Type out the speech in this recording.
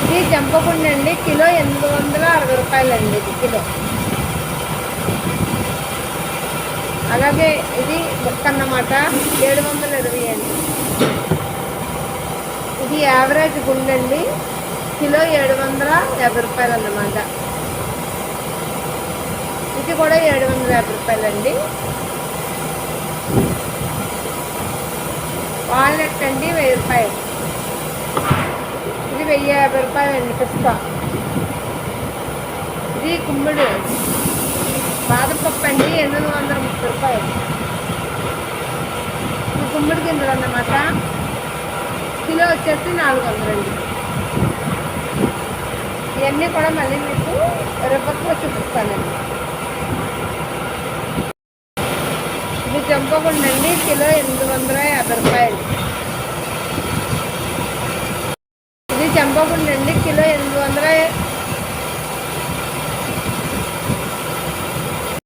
ఇది చెంపకుండి అండి, కిలో 860 రూపాయలండి ఇది కిలో. అలాగే ఇది ముక్క అన్నమాట, 720 అండి. ఇది యావరేజ్ గుండె అండి, కిలో 750 రూపాయలు అన్నమాట. ఇది కూడా 750 రూపాయలండి. వాల్నట్ అండి 1000 రూపాయలు. ఇది 1050 రూపాయలండి పిస్తా. ఇది కుమ్మిడి బాదం పప్పు అండి, 830 రూపాయలు. ఇది కుమ్మిడి గింజలు అన్నమాట, కిలో వచ్చేసి 400 అండి. ఇవన్నీ కూడా మళ్ళీ మీకు రేపట్లో చూపిస్తానండి. ఇది చెంపకుండి అండి, కిలో 850 రూపాయలు. ఇది చెంపకుండి అండి, కిలో